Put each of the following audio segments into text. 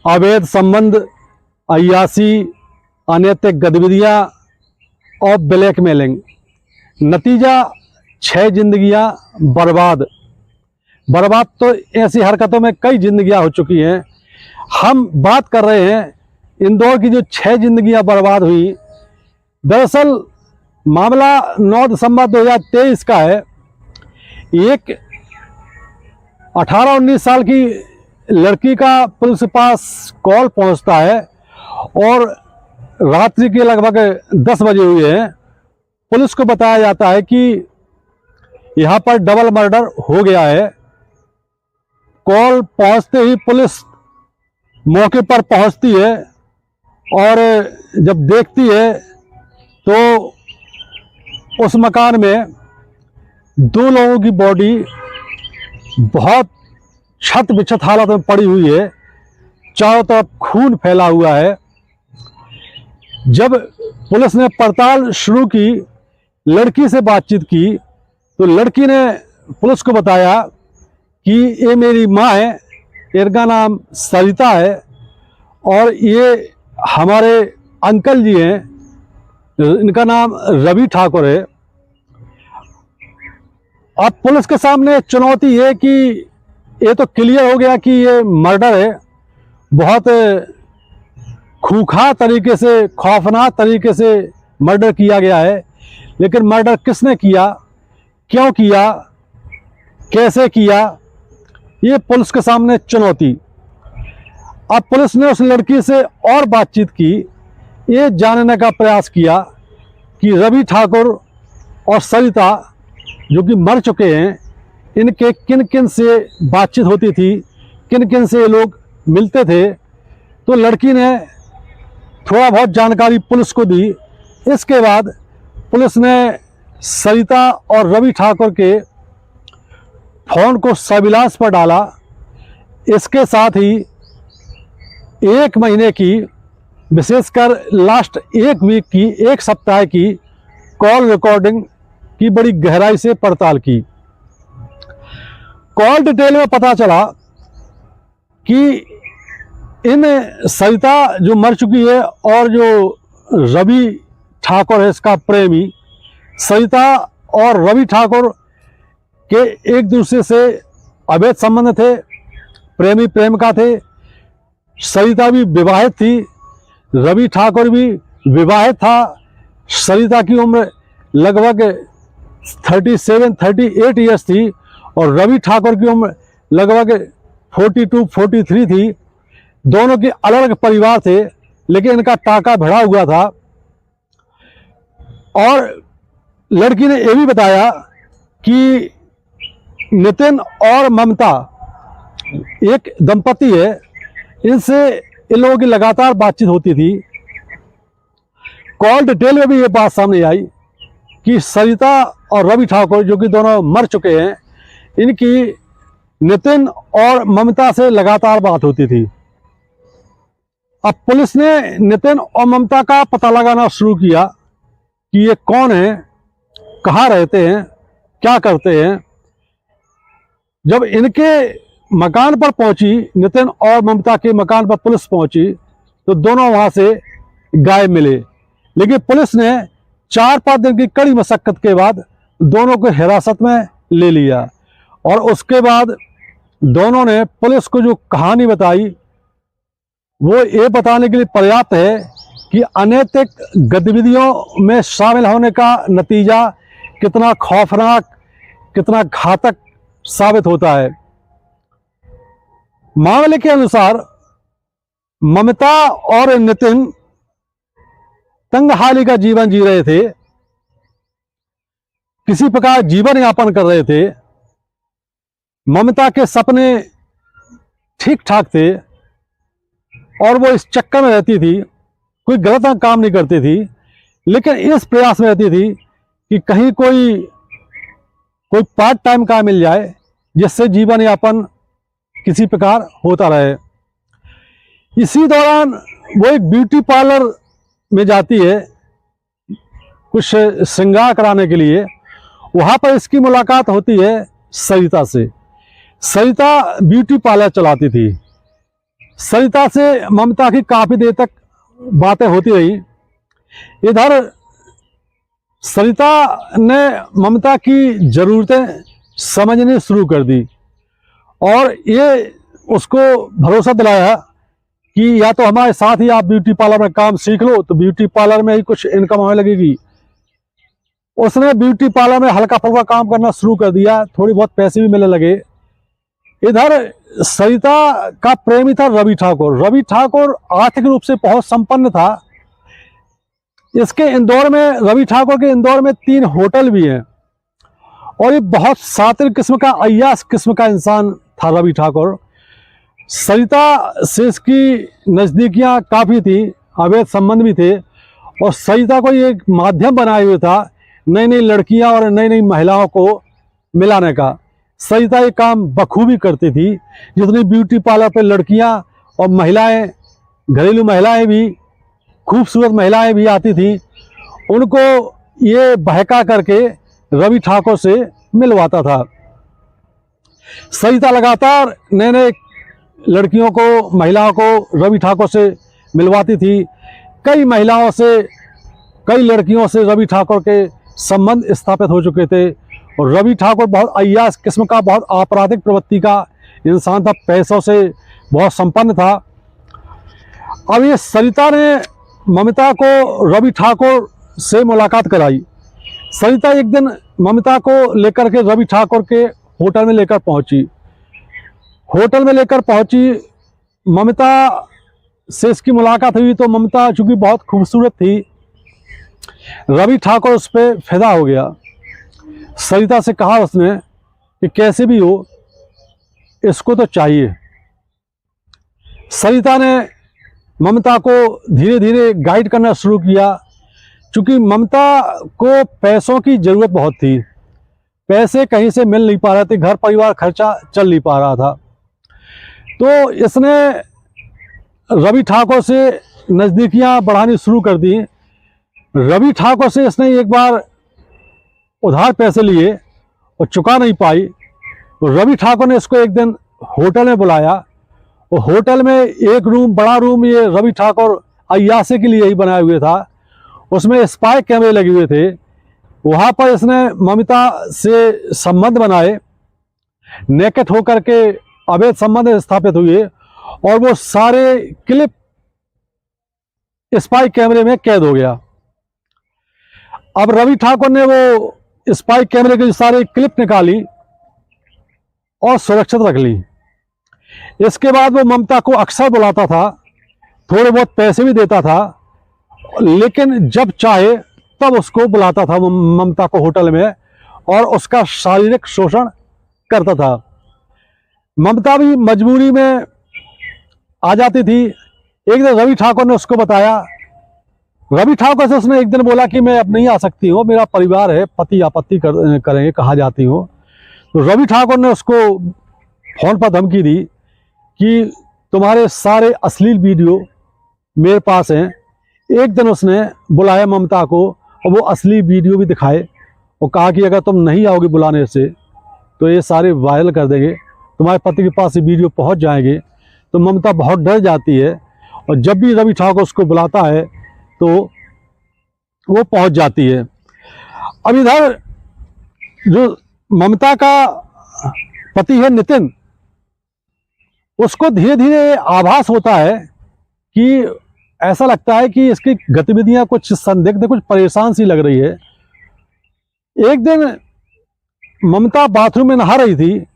अवैध संबंध, अय्यासी, अनैतिक गतिविधियां और ब्लैकमेलिंग। नतीजा 6 जिंदगियां बर्बाद। बर्बाद तो ऐसी हरकतों में कई जिंदगियां हो चुकी हैं। हम बात कर रहे हैं इंदौर की जो 6 जिंदगियां बर्बाद हुई। दरअसल मामला 9 दिसंबर 2023 का है। एक 18-19 साल की लड़की का पुलिस के पास कॉल पहुंचता है और रात्रि के लगभग 10 बजे हुए हैं। पुलिस को बताया जाता है कि यहां पर डबल मर्डर हो गया है। कॉल पहुंचते ही पुलिस मौके पर पहुंचती है और जब देखती है तो उस मकान में 2 लोगों की बॉडी बहुत छत बिछत हालत में पड़ी हुई है। चारों तरफ खून फैला हुआ है। जब पुलिस ने पड़ताल शुरू की, लड़की से बातचीत की, तो लड़की ने पुलिस को बताया कि ये मेरी माँ है, इनका नाम सरिता है और ये हमारे अंकल जी हैं, इनका नाम रवि ठाकुर है। अब पुलिस के सामने चुनौती है कि ये तो क्लियर हो गया कि ये मर्डर है। बहुत खूंखार तरीके से, खौफनाक तरीके से मर्डर किया गया है। लेकिन मर्डर किसने किया, क्यों किया, कैसे किया, ये पुलिस के सामने चुनौती। अब पुलिस ने उस लड़की से और बातचीत की, ये जानने का प्रयास किया कि रवि ठाकुर और सरिता जो कि मर चुके हैं, इनके किन किन से बातचीत होती थी, किन किन से ये लोग मिलते थे। तो लड़की ने थोड़ा बहुत जानकारी पुलिस को दी। इसके बाद पुलिस ने सरिता और रवि ठाकुर के फ़ोन को सर्विलांस पर डाला। इसके साथ ही 1 महीने की, विशेषकर लास्ट 1 वीक की, 1 सप्ताह की कॉल रिकॉर्डिंग की बड़ी गहराई से पड़ताल की। कॉल डिटेल में पता चला कि इन सरिता जो मर चुकी है और जो रवि ठाकुर है इसका प्रेमी, सरिता और रवि ठाकुर के एक दूसरे से अवैध संबंध थे, प्रेमी प्रेमिका थे। सरिता भी विवाहित थी, रवि ठाकुर भी विवाहित था। सरिता की उम्र लगभग 37-38 ईयर्स थी और रवि ठाकुर की उम्र लगभग 42-43 थी। दोनों के अलग अलग परिवार थे, लेकिन इनका टाका भिड़ा हुआ था। और लड़की ने यह भी बताया कि नितिन और ममता एक दंपति है, इनसे इन लोगों की लगातार बातचीत होती थी। कॉल डिटेल में भी ये बात सामने आई कि सरिता और रवि ठाकुर जो कि दोनों मर चुके हैं, इनकी नितिन और ममता से लगातार बात होती थी। अब पुलिस ने नितिन और ममता का पता लगाना शुरू किया कि ये कौन है, कहाँ रहते हैं, क्या करते हैं। जब इनके मकान पर पहुंची, नितिन और ममता के मकान पर पुलिस पहुंची, तो दोनों वहां से गायब मिले। लेकिन पुलिस ने 4-5 दिन की कड़ी मशक्कत के बाद दोनों को हिरासत में ले लिया और उसके बाद दोनों ने पुलिस को जो कहानी बताई वो ये बताने के लिए पर्याप्त है कि अनैतिक गतिविधियों में शामिल होने का नतीजा कितना खौफनाक, कितना घातक साबित होता है। मामले के अनुसार ममता और नितिन तंगहाली का जीवन जी रहे थे, किसी प्रकार जीवन यापन कर रहे थे। ममता के सपने ठीक ठाक थे और वो इस चक्कर में रहती थी, कोई गलत काम नहीं करती थी, लेकिन इस प्रयास में रहती थी कि कहीं कोई पार्ट टाइम काम मिल जाए जिससे जीवन यापन किसी प्रकार होता रहे। इसी दौरान वो एक ब्यूटी पार्लर में जाती है कुछ श्रृंगार कराने के लिए। वहाँ पर इसकी मुलाकात होती है सरिता से। सरिता ब्यूटी पार्लर चलाती थी। सरिता से ममता की काफी देर तक बातें होती रही। इधर सरिता ने ममता की जरूरतें समझनी शुरू कर दी और ये उसको भरोसा दिलाया कि या तो हमारे साथ ही आप ब्यूटी पार्लर में काम सीख लो, तो ब्यूटी पार्लर में ही कुछ इनकम होने लगेगी। उसने ब्यूटी पार्लर में हल्का फुल्का काम करना शुरू कर दिया, थोड़ी बहुत पैसे भी मिलने लगे। इधर सरिता का प्रेमी था रवि ठाकुर। रवि ठाकुर आर्थिक रूप से बहुत संपन्न था। इसके इंदौर में, रवि ठाकुर के इंदौर में 3 होटल भी हैं और ये बहुत सातिर किस्म का, अय्याश किस्म का इंसान था रवि ठाकुर। सरिता से इसकी नज़दीकियां काफ़ी थी, अवैध संबंध भी थे और सरिता को ये एक माध्यम बनाए हुए था नई नई लड़कियां और नई नई महिलाओं को मिलाने का। सरिता ये काम बखूबी करती थी। जितनी ब्यूटी पार्लर पे लड़कियां और महिलाएं, घरेलू महिलाएं भी, खूबसूरत महिलाएं भी आती थी, उनको ये बहका करके रवि ठाकुर से मिलवाता था। सरिता लगातार नए नए लड़कियों को, महिलाओं को रवि ठाकुर से मिलवाती थी। कई महिलाओं से, कई लड़कियों से रवि ठाकुर के संबंध स्थापित हो चुके थे और रवि ठाकुर बहुत अय्याश किस्म का, बहुत आपराधिक प्रवृत्ति का इंसान था, पैसों से बहुत संपन्न था। अब ये सरिता ने ममता को रवि ठाकुर से मुलाकात कराई। सरिता एक दिन ममता को लेकर के रवि ठाकुर के होटल में लेकर पहुंची। होटल में लेकर पहुंची, ममता से इसकी मुलाकात हुई तो ममता चूंकि बहुत खूबसूरत थी, रवि ठाकुर उस पर फिदा हो गया। सरिता से कहा उसने कि कैसे भी हो इसको तो चाहिए। सरिता ने ममता को धीरे धीरे गाइड करना शुरू किया। चूंकि ममता को पैसों की ज़रूरत बहुत थी, पैसे कहीं से मिल नहीं पा रहे थे, घर परिवार खर्चा चल नहीं पा रहा था, तो इसने रवि ठाकुर से नज़दीकियां बढ़ानी शुरू कर दी। रवि ठाकुर से इसने एक बार उधार पैसे लिए और चुका नहीं पाई, तो रवि ठाकुर ने इसको एक दिन होटल में बुलाया और होटल में एक रूम, बड़ा रूम, ये रवि ठाकुर अय्याशी के लिए ही बनाए हुए था, उसमें स्पाई कैमरे लगे हुए थे। वहाँ पर इसने ममता से संबंध बनाए, नेकेट होकर के अवैध संबंध स्थापित हुए और वो सारे क्लिप स्पाई कैमरे में कैद हो गया। अब रवि ठाकुर ने वो स्पाई कैमरे की सारी क्लिप निकाली और सुरक्षित रख ली। इसके बाद वो ममता को अक्सर बुलाता था, थोड़े बहुत पैसे भी देता था, लेकिन जब चाहे तब उसको बुलाता था ममता को होटल में और उसका शारीरिक शोषण करता था। ममता भी मजबूरी में आ जाती थी। एक दिन रवि ठाकुर ने उसको बताया, रवि ठाकुर से उसने एक दिन बोला कि मैं अब नहीं आ सकती हूँ, मेरा परिवार है, पति आपत्ति करेंगे, कहाँ जाती हो। तो रवि ठाकुर ने उसको फोन पर धमकी दी कि तुम्हारे सारे अश्लील वीडियो मेरे पास हैं। एक दिन उसने बुलाया ममता को और वो असली वीडियो भी दिखाए और कहा कि अगर तुम नहीं आओगे बुलाने से तो ये सारे वायरल कर देंगे, तुम्हारे पति के पास ये वीडियो पहुंच जाएंगे। तो ममता बहुत डर जाती है और जब भी रवि ठाकुर उसको बुलाता है तो वो पहुंच जाती है। अब इधर जो ममता का पति है नितिन, उसको धीरे धीरे आभास होता है कि ऐसा लगता है कि इसकी गतिविधियां कुछ संदिग्ध, कुछ परेशान सी लग रही है। एक दिन ममता बाथरूम में नहा रही थी,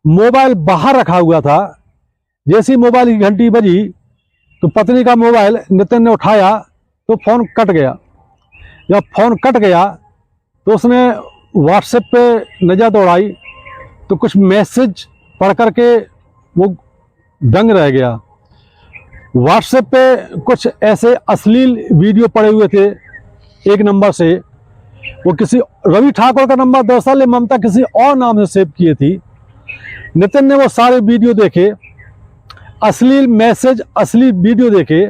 मोबाइल बाहर रखा हुआ था। जैसी मोबाइल की घंटी बजी तो पत्नी का मोबाइल नितिन ने उठाया तो फोन कट गया। जब फोन कट गया तो उसने व्हाट्सएप पे नज़र दौड़ाई तो कुछ मैसेज पढ़ करके वो दंग रह गया। व्हाट्सएप पे कुछ ऐसे अश्लील वीडियो पड़े हुए थे एक नंबर से। वो किसी रवि ठाकुर का नंबर दरअसल ममता किसी और नाम से सेव किए थी। नितिन ने वो सारे वीडियो देखे, अश्लील मैसेज, अश्लील वीडियो देखे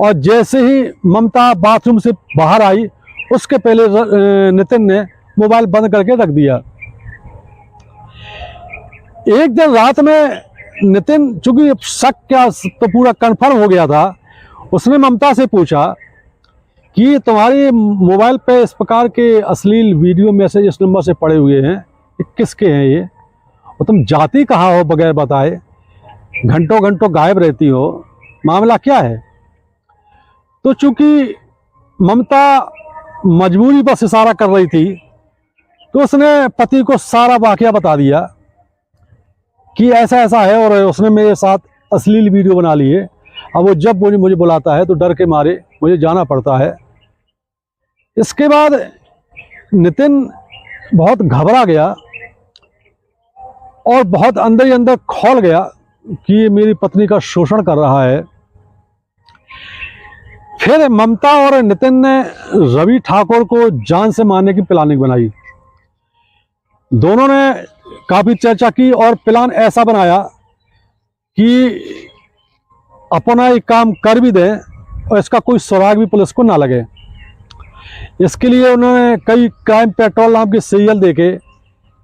और जैसे ही ममता बाथरूम से बाहर आई उसके पहले नितिन ने मोबाइल बंद करके रख दिया। एक दिन रात में नितिन, चूंकि शक क्या तो पूरा कंफर्म हो गया था, उसने ममता से पूछा कि तुम्हारे मोबाइल पे इस प्रकार के अश्लील वीडियो मैसेज इस नंबर से पड़े हुए हैं, ये किसके हैं ये, और तुम जाती कहाँ हो बगैर बताए, घंटों घंटों गायब रहती हो, मामला क्या है। तो चूंकि ममता मजबूरी बस इशारा कर रही थी, तो उसने पति को सारा वाकया बता दिया कि ऐसा ऐसा है और उसने मेरे साथ अश्लील वीडियो बना ली है। अब वो जब मुझे बुलाता है तो डर के मारे मुझे जाना पड़ता है। इसके बाद नितिन बहुत घबरा गया और बहुत अंदर ही अंदर खौल गया कि ये मेरी पत्नी का शोषण कर रहा है। फिर ममता और नितिन ने रवि ठाकुर को जान से मारने की प्लानिंग बनाई। दोनों ने काफी चर्चा की और प्लान ऐसा बनाया कि अपना एक काम कर भी दें और इसका कोई सुराग भी पुलिस को ना लगे। इसके लिए उन्होंने कई क्राइम पेट्रोल नाम के सीरियल देखे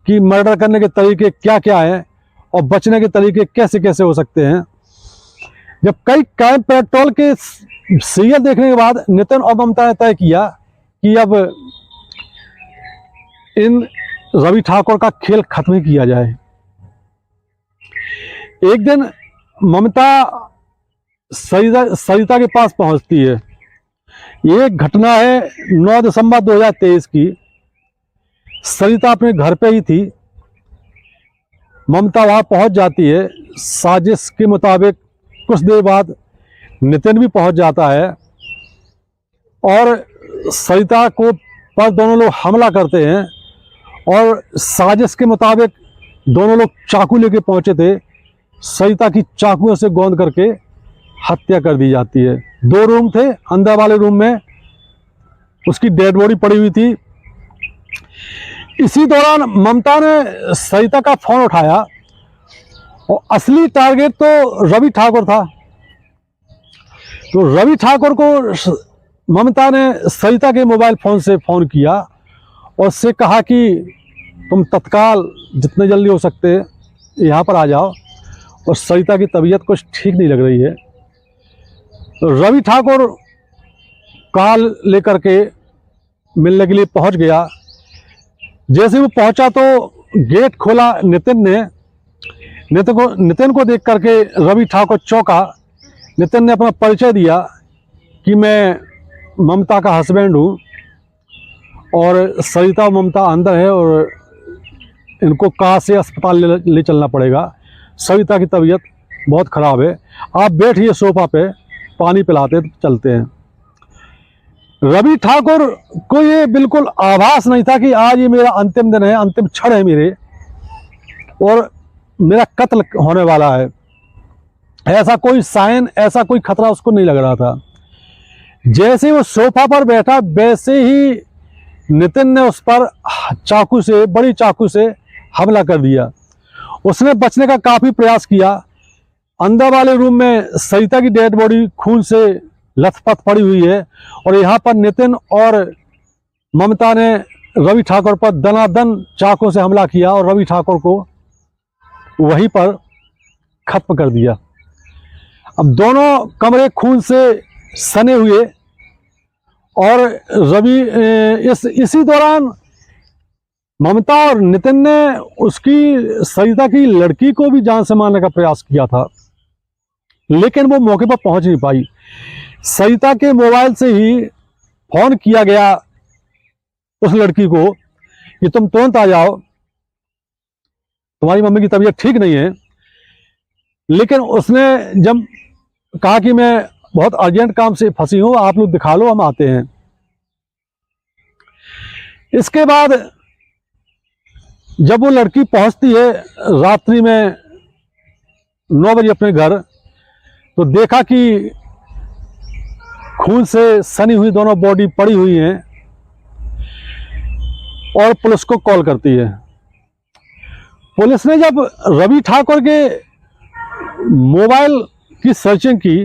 कि मर्डर करने के तरीके क्या क्या हैं और बचने के तरीके कैसे कैसे हो सकते हैं। जब कई क्राइम पेट्रोल के सीरियल देखने के बाद नितिन और ममता ने तय किया कि अब इन रवि ठाकुर का खेल खत्म ही किया जाए। एक दिन ममता सरिता के पास पहुंचती है। ये घटना है 9 दिसंबर 2023 की। सरिता अपने घर पे ही थी। ममता वहां पहुंच जाती है। साजिश के मुताबिक कुछ देर बाद नितिन भी पहुंच जाता है और सरिता को पर दोनों लोग हमला करते हैं और साजिश के मुताबिक दोनों लोग चाकू लेके पहुंचे थे। सरिता की चाकुओं से गोंद करके हत्या कर दी जाती है। 2 रूम थे, अंदर वाले रूम में उसकी डेड बॉडी पड़ी हुई थी। इसी दौरान ममता ने सरिता का फोन उठाया और असली टारगेट तो रवि ठाकुर था। तो रवि ठाकुर को ममता ने सरिता के मोबाइल फोन से फ़ोन किया और उससे कहा कि तुम तत्काल जितने जल्दी हो सकते यहाँ पर आ जाओ, और सरिता की तबीयत कुछ ठीक नहीं लग रही है। तो रवि ठाकुर कार लेकर के मिलने के लिए पहुंच गया। जैसे वो पहुंचा तो गेट खोला नितिन ने। नितिन को देख करके रवि ठाकुर चौंका। नितिन ने अपना परिचय दिया कि मैं ममता का हस्बैंड हूँ और सरिता और ममता अंदर है और इनको कहाँ से अस्पताल ले चलना पड़ेगा। सरिता की तबीयत बहुत ख़राब है, आप बैठिए सोफा पे, पानी पिलाते चलते हैं। रवि ठाकुर को ये बिल्कुल आभास नहीं था कि आज ये मेरा अंतिम दिन है, अंतिम क्षण है मेरे, और मेरा कत्ल होने वाला है। ऐसा कोई साइन, ऐसा कोई खतरा उसको नहीं लग रहा था। जैसे वो सोफा पर बैठा वैसे ही नितिन ने उस पर चाकू से, बड़ी चाकू से हमला कर दिया। उसने बचने का काफ़ी प्रयास किया। अंदर वाले रूम में सरिता की डेड बॉडी खून से लथपथ पड़ी हुई है और यहाँ पर नितिन और ममता ने रवि ठाकुर पर दनादन चाकू से हमला किया और रवि ठाकुर को वहीं पर खत्म कर दिया। अब दोनों कमरे खून से सने हुए और रवि इसी दौरान ममता और नितिन ने उसकी सरिता की लड़की को भी जान से मारने का प्रयास किया था, लेकिन वो मौके पर पहुंच नहीं पाई। सरिता के मोबाइल से ही फोन किया गया उस लड़की को कि तुम तुरंत आ जाओ, तुम्हारी मम्मी की तबीयत ठीक नहीं है। लेकिन उसने जब कहा कि मैं बहुत अर्जेंट काम से फंसी हूं, आप लोग दिखा लो, हम आते हैं। इसके बाद जब वो लड़की पहुंचती है रात्रि में 9 बजे अपने घर, तो देखा कि खून से सनी हुई दोनों बॉडी पड़ी हुई हैं और पुलिस को कॉल करती है। पुलिस ने जब रवि ठाकुर के मोबाइल की सर्चिंग की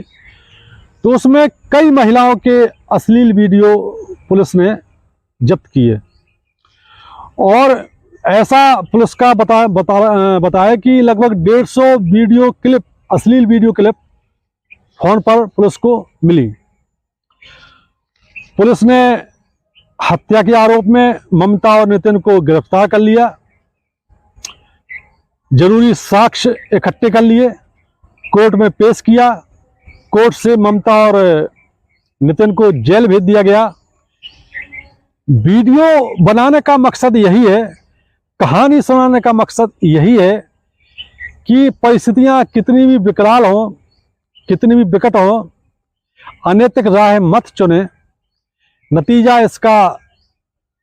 तो उसमें कई महिलाओं के अश्लील वीडियो पुलिस ने जब्त किए और ऐसा पुलिस का बताया कि लगभग 150 वीडियो क्लिप, अश्लील वीडियो क्लिप फोन पर पुलिस को मिली। पुलिस ने हत्या के आरोप में ममता और नितिन को गिरफ्तार कर लिया, जरूरी साक्ष्य इकट्ठे कर लिए, कोर्ट में पेश किया। कोर्ट से ममता और नितिन को जेल भेज दिया गया। वीडियो बनाने का मकसद यही है, कहानी सुनाने का मकसद यही है कि परिस्थितियां कितनी भी विकराल हों, कितनी भी विकट हों, अनैतिक राह मत चुने। नतीजा इसका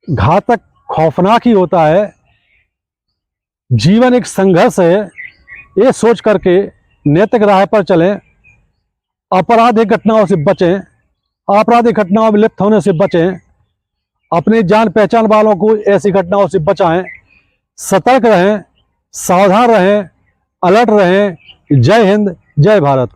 घातक, खौफनाक ही होता है। जीवन एक संघर्ष है, ये सोच करके नैतिक राह पर चलें, आपराधिक घटनाओं से बचें, आपराधिक घटनाओं में लिप्त होने से बचें, अपने जान पहचान वालों को ऐसी घटनाओं से बचाएं, सतर्क रहें, सावधान रहें, अलर्ट रहें। जय हिंद, जय भारत।